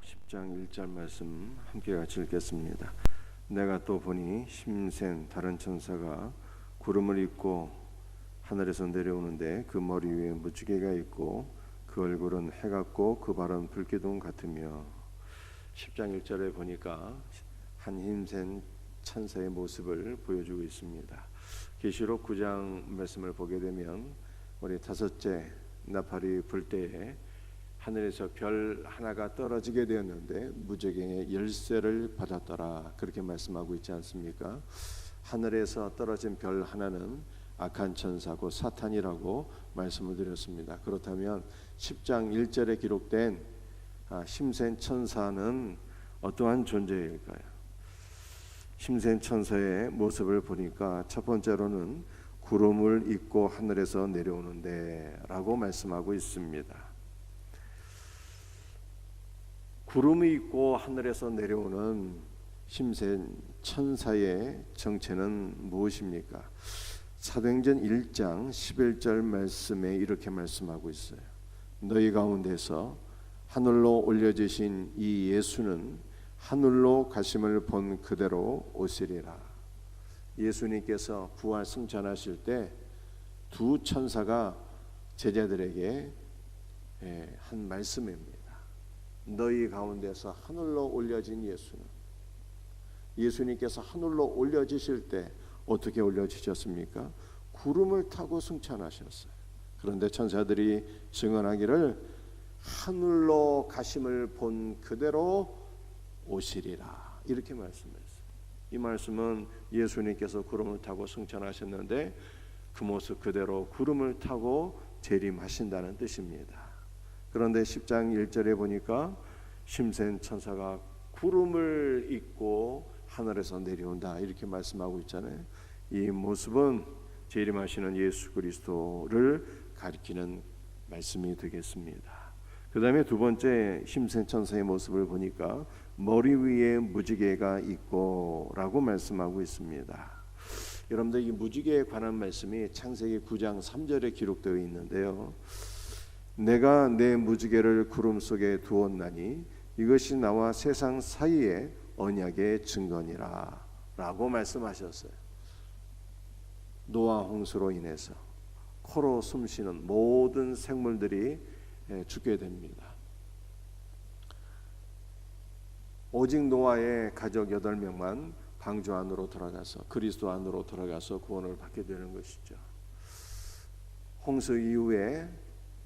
10장 1절 말씀 함께 같이 읽겠습니다. 내가 또 보니 힘센 다른 천사가 구름을 입고 하늘에서 내려오는데 그 머리 위에 무지개가 있고 그 얼굴은 해 같고 그 발은 불기둥 같으며. 10장 1절에 보니까 한 힘센 천사의 모습을 보여주고 있습니다. 계시록 9장 말씀을 보게 되면 우리 다섯째 나팔이 불 때에 하늘에서 별 하나가 떨어지게 되었는데 무지개의 열쇠를 받았더라, 그렇게 말씀하고 있지 않습니까? 하늘에서 떨어진 별 하나는 악한 천사고 사탄이라고 말씀을 드렸습니다. 그렇다면 10장 1절에 기록된 힘센 천사는 어떠한 존재일까요? 힘센 천사의 모습을 보니까 첫 번째로는 구름을 입고 하늘에서 내려오는데 라고 말씀하고 있습니다. 구름이 있고 하늘에서 내려오는 힘센 천사의 정체는 무엇입니까? 사도행전 1장 11절 말씀에 이렇게 말씀하고 있어요. 너희 가운데서 하늘로 올려지신 이 예수는 하늘로 가심을 본 그대로 오시리라. 예수님께서 부활 승천하실 때 두 천사가 제자들에게 한 말씀입니다. 너희 가운데서 하늘로 올려진 예수님께서 하늘로 올려지실 때 어떻게 올려지셨습니까? 구름을 타고 승천하셨어요. 그런데 천사들이 증언하기를 하늘로 가심을 본 그대로 오시리라, 이렇게 말씀했어요. 이 말씀은 예수님께서 구름을 타고 승천하셨는데 그 모습 그대로 구름을 타고 재림하신다는 뜻입니다. 그런데 10장 1절에 보니까 힘센 천사가 구름을 입고 하늘에서 내려온다, 이렇게 말씀하고 있잖아요. 이 모습은 재림하시는 예수 그리스도를 가리키는 말씀이 되겠습니다. 그 다음에 두 번째 힘센 천사의 모습을 보니까 머리 위에 무지개가 있고 라고 말씀하고 있습니다. 여러분들, 이 무지개에 관한 말씀이 창세기 9장 3절에 기록되어 있는데요. 내가 내 무지개를 구름 속에 두었나니 이것이 나와 세상 사이의 언약의 증거니라 라고 말씀하셨어요. 노아 홍수로 인해서 코로 숨쉬는 모든 생물들이 죽게 됩니다. 오직 노아의 가족 8명만 방주 안으로 들어가서 그리스도 안으로 들어가서 구원을 받게 되는 것이죠. 홍수 이후에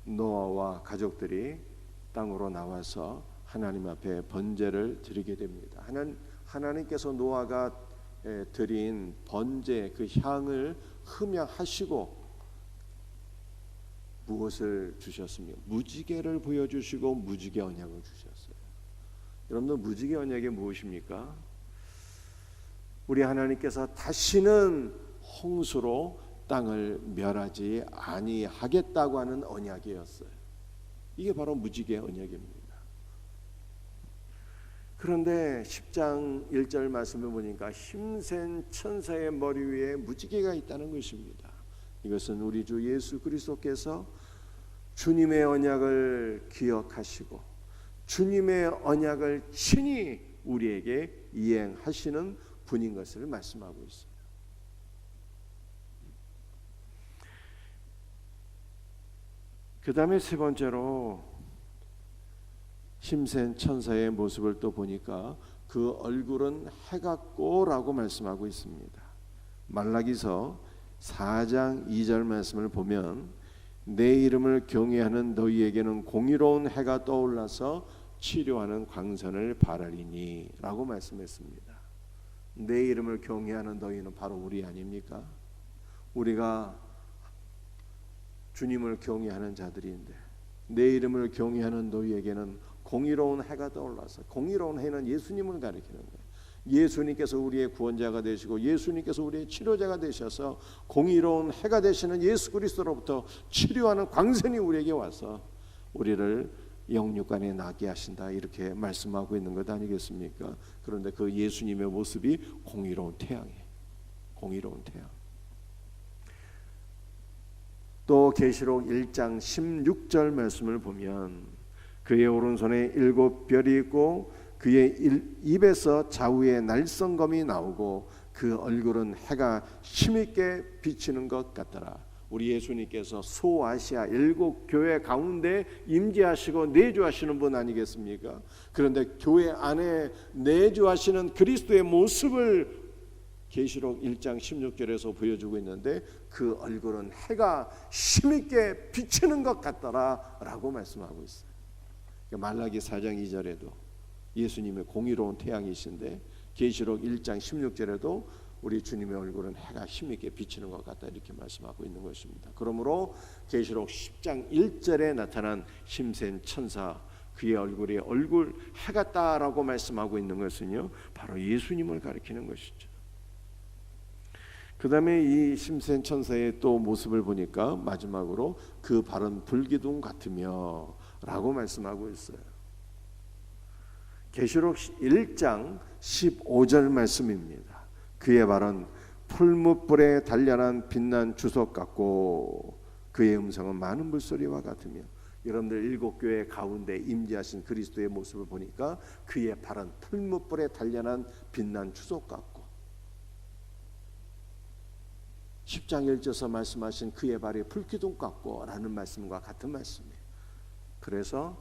노아와 가족들이 땅으로 나와서 하나님 앞에 번제를 드리게 됩니다. 하나님께서 노아가 드린 번제 그 향을 흠양하시고 무엇을 주셨습니까? 무지개를 보여주시고 무지개 언약을 주셨어요. 여러분들, 무지개 언약이 무엇입니까? 우리 하나님께서 다시는 홍수로 땅을 멸하지 아니하겠다고 하는 언약이었어요. 이게 바로 무지개 언약입니다. 그런데 10장 1절 말씀을 보니까 힘센 천사의 머리 위에 무지개가 있다는 것입니다. 이것은 우리 주 예수 그리스도께서 주님의 언약을 기억하시고 주님의 언약을 친히 우리에게 이행하시는 분인 것을 말씀하고 있습니다. 그 다음에 세 번째로 힘센 천사의 모습을 또 보니까 그 얼굴은 해 같고 라고 말씀하고 있습니다. 말라기서 4장 2절 말씀을 보면 내 이름을 경외하는 너희에게는 공의로운 해가 떠올라서 치료하는 광선을 바라리니 라고 말씀했습니다. 내 이름을 경외하는 너희는 바로 우리 아닙니까? 우리가 주님을 경외하는 자들인데 내 이름을 경외하는 너희에게는 공의로운 해가 떠올라서, 공의로운 해는 예수님을 가리키는 거예요. 예수님께서 우리의 구원자가 되시고 예수님께서 우리의 치료자가 되셔서 공의로운 해가 되시는 예수 그리스도로부터 치료하는 광선이 우리에게 와서 우리를 영육간에 나게 하신다, 이렇게 말씀하고 있는 것 아니겠습니까? 그런데 그 예수님의 모습이 공의로운 태양이에요. 공의로운 태양. 또 계시록 1장 16절 말씀을 보면 그의 오른손에 7별이 있고 그의 입에서 좌우에 날성검이 나오고 그 얼굴은 해가 힘있게 비치는 것 같더라. 우리 예수님께서 소아시아 7교회 가운데 임재하시고 내주하시는 분 아니겠습니까? 그런데 교회 안에 내주하시는 그리스도의 모습을 계시록 1장 16절에서 보여주고 있는데 그 얼굴은 해가 힘있게 비치는 것 같더라 라고 말씀하고 있어요. 말라기 4장 2절에도 예수님의 공의로운 태양이신데 계시록 1장 16절에도 우리 주님의 얼굴은 해가 힘있게 비치는 것 같다 이렇게 말씀하고 있는 것입니다. 그러므로 계시록 10장 1절에 나타난 힘센 천사 그의 얼굴이 얼굴 해 같다라고 말씀하고 있는 것은요 바로 예수님을 가리키는 것이죠. 그 다음에 이 힘센 천사의 또 모습을 보니까 마지막으로 그 발은 불기둥 같으며 라고 말씀하고 있어요. 계시록 1장 15절 말씀입니다. 그의 발은 풀무불에 단련한 빛난 주석 같고 그의 음성은 많은 물소리와 같으며 여러분들 7교회 가운데 임재하신 그리스도의 모습을 보니까 그의 발은 풀무불에 단련한 빛난 주석 같고 10장 1절에서 말씀하신 그의 발이 불기둥 같고 라는 말씀과 같은 말씀이에요. 그래서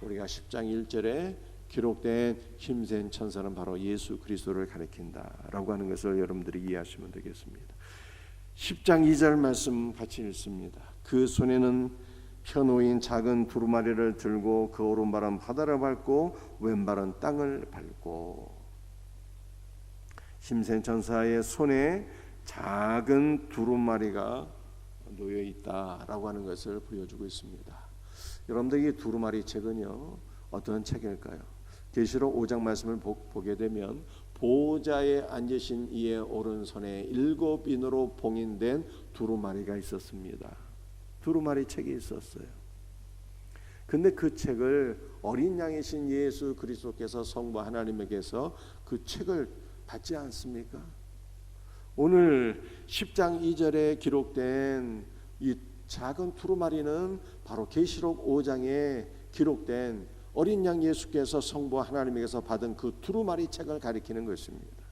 우리가 10장 1절에 기록된 힘센 천사는 바로 예수 그리스도를 가리킨다라고 하는 것을 여러분들이 이해하시면 되겠습니다. 10장 2절 말씀 같이 읽습니다. 그 손에는 펴놓인 작은 두루마리를 들고 그 오른발은 바다를 밟고 왼발은 땅을 밟고 힘센 천사의 손에 작은 두루마리가 놓여 있다라고 하는 것을 보여주고 있습니다. 여러분들 이 두루마리 책은요 어떤 책일까요? 계시록 5장 말씀을 보게 되면 보좌에 앉으신 이의 오른손에 7인으로 봉인된 두루마리가 있었습니다. 두루마리 책이 있었어요. 근데 그 책을 어린 양이신 예수 그리스도께서 성부 하나님에게서 그 책을 받지 않습니까? 오늘 10장 2절에 기록된 이 작은 두루마리는 바로 계시록 5장에 기록된 어린 양 예수께서 성부 하나님에게서 받은 그 두루마리 책을 가리키는 것입니다.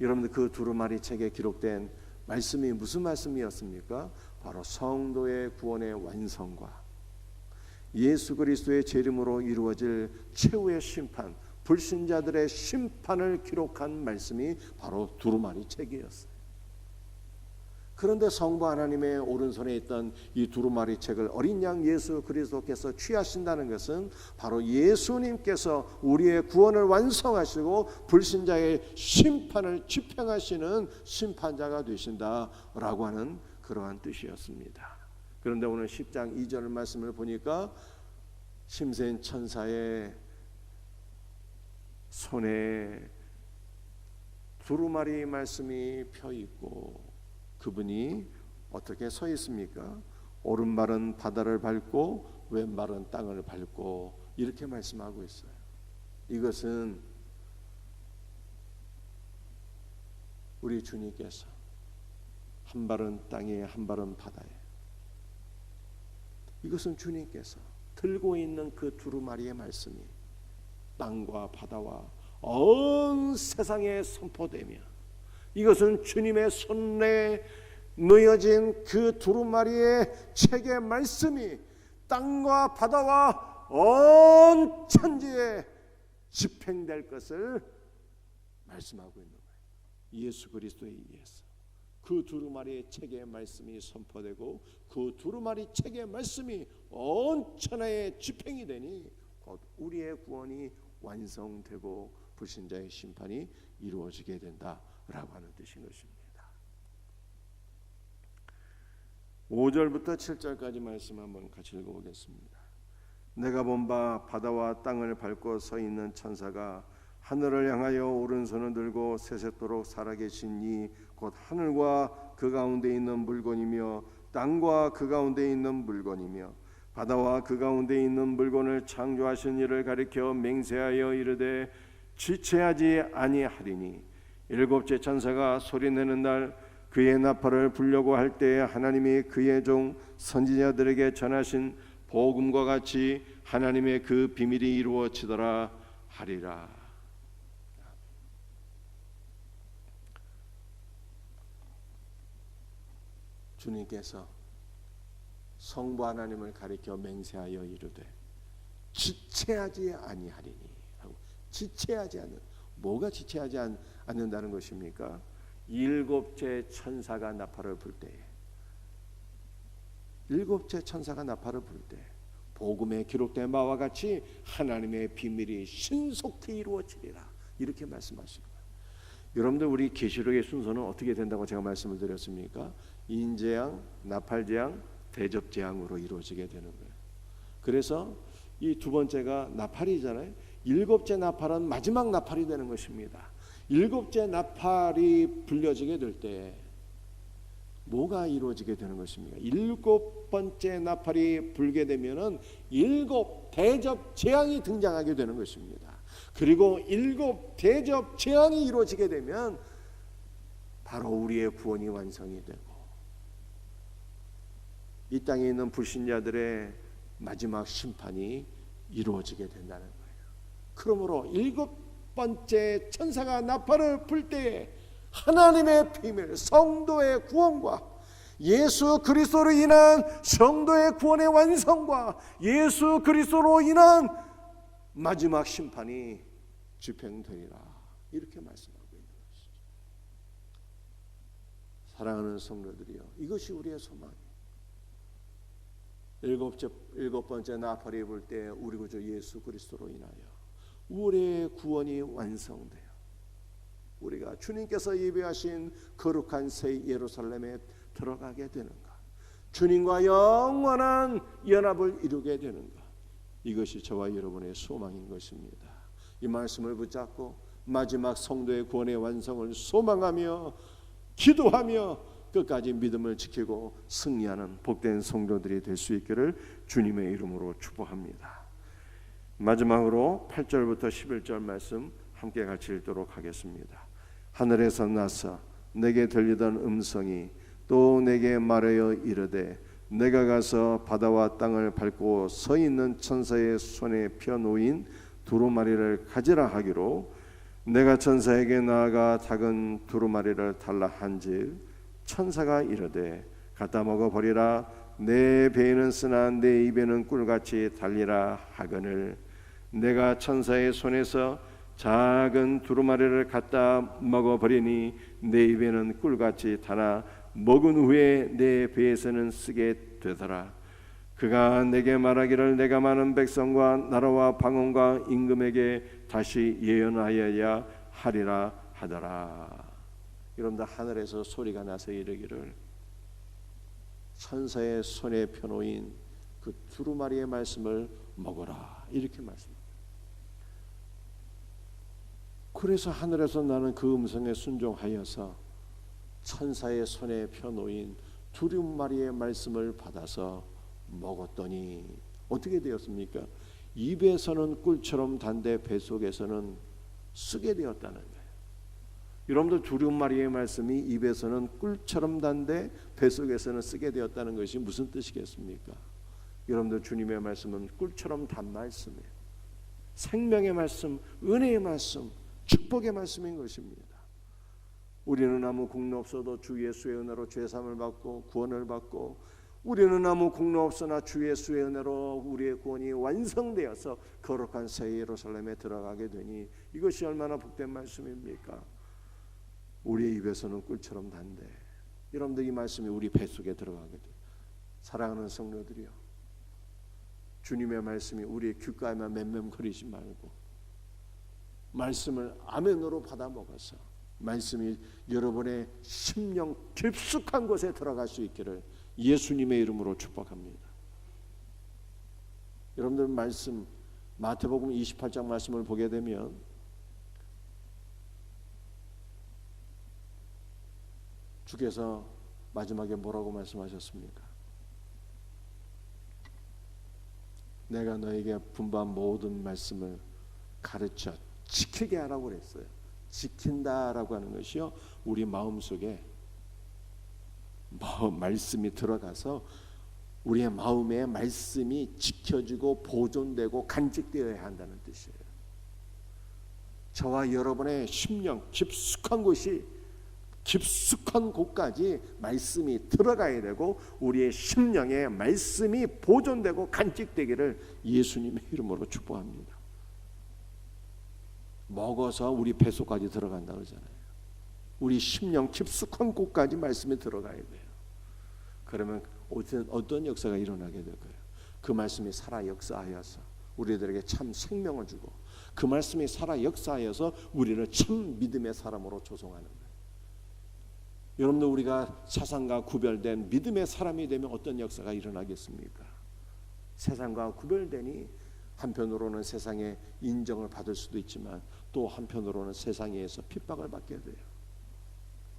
여러분들 그 두루마리 책에 기록된 말씀이 무슨 말씀이었습니까? 바로 성도의 구원의 완성과 예수 그리스도의 재림으로 이루어질 최후의 심판, 불신자들의 심판을 기록한 말씀이 바로 두루마리 책이었어요. 그런데 성부 하나님의 오른손에 있던 이 두루마리 책을 어린 양 예수 그리스도께서 취하신다는 것은 바로 예수님께서 우리의 구원을 완성하시고 불신자의 심판을 집행하시는 심판자가 되신다라고 하는 그러한 뜻이었습니다. 그런데 오늘 10장 2절 말씀을 보니까 힘센 천사의 손에 두루마리 말씀이 펴 있고 그분이 어떻게 서 있습니까? 오른발은 바다를 밟고 왼발은 땅을 밟고 이렇게 말씀하고 있어요. 이것은 우리 주님께서 한 발은 땅에 한 발은 바다에 이것은 주님께서 들고 있는 그 두루마리의 말씀이 땅과 바다와 온 세상에 선포되며 이것은 주님의 손에 놓여진 그 두루마리의 책의 말씀이 땅과 바다와 온 천지에 집행될 것을 말씀하고 있는 거예요. 예수 그리스도에 의해서 그 두루마리의 책의 말씀이 선포되고 그 두루마리 책의 말씀이 온 천하에 집행이 되니 곧 우리의 구원이 완성되고 불신자의 심판이 이루어지게 된다라고 하는 뜻인 것입니다. 5절부터 7절까지 말씀 한번 같이 읽어보겠습니다. 내가 본 바 바다와 땅을 밟고 서 있는 천사가 하늘을 향하여 오른손을 들고 세세토록 살아계신 이 곧 하늘과 그 가운데 있는 물건이며 땅과 그 가운데 있는 물건이며 바다와 그 가운데 있는 물건을 창조하신 이를 가리켜 맹세하여 이르되 지체하지 아니하리니 일곱째 천사가 소리내는 날 그의 나팔을 불려고 할 때에 하나님이 그의 종 선지자들에게 전하신 복음과 같이 하나님의 그 비밀이 이루어지더라 하리라. 주님께서 성부 하나님을 가리켜 맹세하여 이르되 지체하지 아니하리니 하고, 지체하지 않는, 뭐가 지체하지 않는다는 것입니까? 일곱째 천사가 나팔을 불 때에, 일곱째 천사가 나팔을 불 때 복음에 기록된 바와 같이 하나님의 비밀이 신속히 이루어지리라, 이렇게 말씀하시고, 여러분들 우리 계시록의 순서는 어떻게 된다고 제가 말씀을 드렸습니까? 인재앙, 나팔재앙, 대접재앙으로 이루어지게 되는 거예요. 그래서 이 두 번째가 나팔이잖아요. 일곱째 나팔은 마지막 나팔이 되는 것입니다. 일곱째 나팔이 불려지게 될 때 뭐가 이루어지게 되는 것입니까? 일곱 번째 나팔이 불게 되면은 일곱 대접 재앙이 등장하게 되는 것입니다. 그리고 일곱 대접 재앙이 이루어지게 되면 바로 우리의 구원이 완성이 되고 이 땅에 있는 불신자들의 마지막 심판이 이루어지게 된다는 거예요. 그러므로 일곱 번째 천사가 나팔을 불 때에 하나님의 비밀, 성도의 구원과 예수 그리스도로 인한 성도의 구원의 완성과 예수 그리스도로 인한 마지막 심판이 집행되리라, 이렇게 말씀하고 있는 것이죠. 사랑하는 성도들이여, 이것이 우리의 소망이에요. 일곱 번째 나팔이 불 때 우리 구주 예수 그리스도로 인하여 우리의 구원이 완성돼요. 우리가 주님께서 예비하신 거룩한 새 예루살렘에 들어가게 되는가, 주님과 영원한 연합을 이루게 되는가, 이것이 저와 여러분의 소망인 것입니다. 이 말씀을 붙잡고 마지막 성도의 구원의 완성을 소망하며 기도하며 끝까지 믿음을 지키고 승리하는 복된 성도들이 될 수 있기를 주님의 이름으로 축복합니다. 마지막으로 8절부터 11절 말씀 함께 같이 읽도록 하겠습니다. 하늘에서 나서 내게 들리던 음성이 또 내게 말하여 이르되 내가 가서 바다와 땅을 밟고 서 있는 천사의 손에 펴 놓인 두루마리를 가지라 하기로, 내가 천사에게 나아가 작은 두루마리를 달라 한즉 천사가 이르되 갖다 먹어버리라, 내 배에는 쓰나 내 입에는 꿀같이 달리라 하거늘, 내가 천사의 손에서 작은 두루마리를 갖다 먹어버리니 내 입에는 꿀같이 달아 먹은 후에 내 배에서는 쓰게 되더라. 그가 내게 말하기를 내가 많은 백성과 나라와 방언과 임금에게 다시 예언하여야 하리라 하더라. 여러분들, 하늘에서 소리가 나서 이르기를 천사의 손에 펴놓인 그 두루마리의 말씀을 먹어라, 이렇게 말씀합니다. 그래서 하늘에서 나는 그 음성에 순종하여서 천사의 손에 펴놓인 두루마리의 말씀을 받아서 먹었더니 어떻게 되었습니까? 입에서는 꿀처럼 단데 뱃속에서는 쓰게 되었다는 거예요. 여러분들, 두루마리의 말씀이 입에서는 꿀처럼 단데 뱃속에서는 쓰게 되었다는 것이 무슨 뜻이겠습니까? 여러분들, 주님의 말씀은 꿀처럼 단 말씀이에요. 생명의 말씀, 은혜의 말씀, 축복의 말씀인 것입니다. 우리는 아무 공로 없어도 주 예수의 은혜로 죄사함을 받고 구원을 받고, 우리는 아무 공로 없으나 주 예수의 은혜로 우리의 구원이 완성되어서 거룩한 새 예루살렘에 들어가게 되니 이것이 얼마나 복된 말씀입니까? 우리의 입에서는 꿀처럼 단데, 여러분들, 이 말씀이 우리 뱃속에 들어가게 돼요. 사랑하는 성도들이요, 주님의 말씀이 우리의 귓가에만 맴맴거리지 말고 말씀을 아멘으로 받아 먹어서 말씀이 여러분의 심령 깊숙한 곳에 들어갈 수 있기를 예수님의 이름으로 축복합니다. 여러분들, 말씀 마태복음 28장 말씀을 보게 되면 주께서 마지막에 뭐라고 말씀하셨습니까? 내가 너에게 분부한 모든 말씀을 가르쳐 지키게 하라고 그랬어요. 지킨다라고 하는 것이요, 우리 마음속에 말씀이 들어가서 우리의 마음에 말씀이 지켜지고 보존되고 간직되어야 한다는 뜻이에요. 저와 여러분의 심령 깊숙한 곳까지 말씀이 들어가야 되고 우리의 심령에 말씀이 보존되고 간직되기를 예수님의 이름으로 축복합니다. 먹어서 우리 뱃속까지 들어간다 그러잖아요. 우리 심령 깊숙한 곳까지 말씀이 들어가야 돼요. 그러면 어떤 역사가 일어나게 될까요? 그 말씀이 살아 역사하여서 우리들에게 참 생명을 주고 그 말씀이 살아 역사하여서 우리를 참 믿음의 사람으로 조성하는 거예요. 여러분들, 우리가 세상과 구별된 믿음의 사람이 되면 어떤 역사가 일어나겠습니까? 세상과 구별되니 한편으로는 세상의 인정을 받을 수도 있지만 또 한편으로는 세상에서 핍박을 받게 돼요.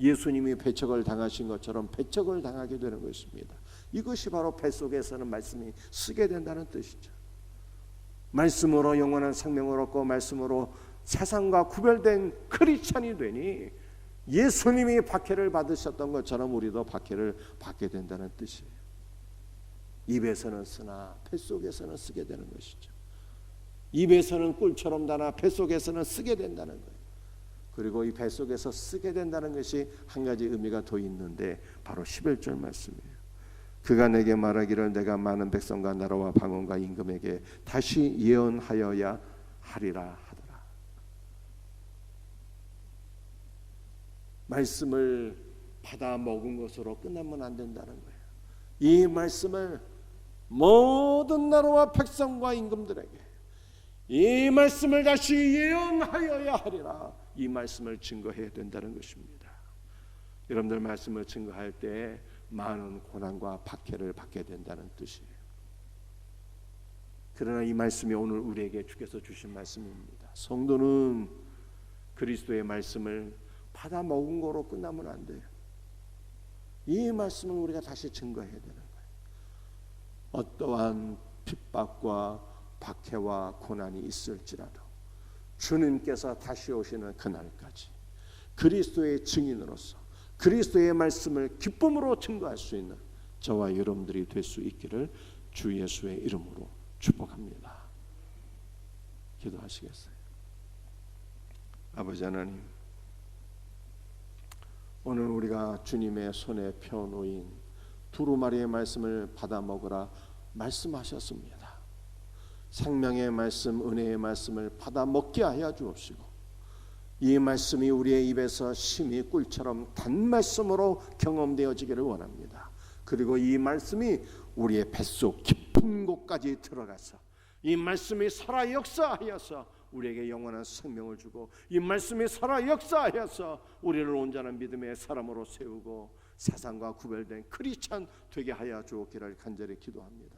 예수님이 배척을 당하신 것처럼 배척을 당하게 되는 것입니다. 이것이 바로 뱃속에서는 말씀이 쓰게 된다는 뜻이죠. 말씀으로 영원한 생명을 얻고 말씀으로 세상과 구별된 크리스찬이 되니 예수님이 박해를 받으셨던 것처럼 우리도 박해를 받게 된다는 뜻이에요. 입에서는 쓰나 뱃속에서는 쓰게 되는 것이죠. 입에서는 꿀처럼 다나 뱃속에서는 쓰게 된다는 거예요. 그리고 이 뱃속에서 쓰게 된다는 것이 한 가지 의미가 더 있는데 바로 11절 말씀이에요. 그가 내게 말하기를 내가 많은 백성과 나라와 방언과 임금에게 다시 예언하여야 하리라 하더라. 말씀을 받아 먹은 것으로 끝나면 안 된다는 거예요. 이 말씀을 모든 나라와 백성과 임금들에게 이 말씀을 다시 예언하여야 하리라. 이 말씀을 증거해야 된다는 것입니다. 여러분들, 말씀을 증거할 때 많은 고난과 박해를 받게 된다는 뜻이에요. 그러나 이 말씀이 오늘 우리에게 주께서 주신 말씀입니다. 성도는 그리스도의 말씀을 받아 먹은 거로 끝나면 안 돼요. 이 말씀을 우리가 다시 증거해야 되는 거예요. 어떠한 핍박과 박해와 고난이 있을지라도 주님께서 다시 오시는 그날까지 그리스도의 증인으로서 그리스도의 말씀을 기쁨으로 증거할 수 있는 저와 여러분들이 될 수 있기를 주 예수의 이름으로 축복합니다. 기도하시겠어요? 아버지 하나님, 오늘 우리가 주님의 손에 펴놓인 두루마리의 말씀을 받아 먹으라 말씀하셨습니다. 생명의 말씀, 은혜의 말씀을 받아 먹게 하여 주옵시고 이 말씀이 우리의 입에서 심히 꿀처럼 단말씀으로 경험되어지기를 원합니다. 그리고 이 말씀이 우리의 뱃속 깊은 곳까지 들어가서 이 말씀이 살아 역사하여서 우리에게 영원한 생명을 주고 이 말씀이 살아 역사하여서 우리를 온전한 믿음의 사람으로 세우고 세상과 구별된 크리스찬 되게 하여 주옵기를 간절히 기도합니다.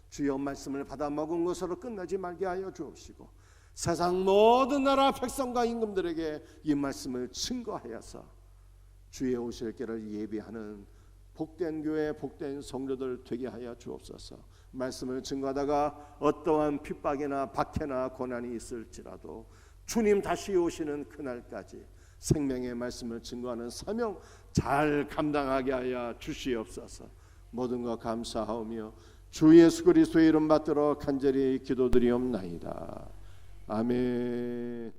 주여, 말씀을 받아 먹은 것으로 끝나지 말게 하여 주옵시고 세상 모든 나라 백성과 임금들에게 이 말씀을 증거하여서 주의 오실 때를 예비하는 복된 교회, 복된 성도들 되게 하여 주옵소서. 말씀을 증거하다가 어떠한 핍박이나 박해나 고난이 있을지라도 주님 다시 오시는 그날까지 생명의 말씀을 증거하는 사명 잘 감당하게 하여 주시옵소서. 모든 것 감사하오며 주 예수 그리스도의 이름 받들어 간절히 기도드리옵나이다. 아멘.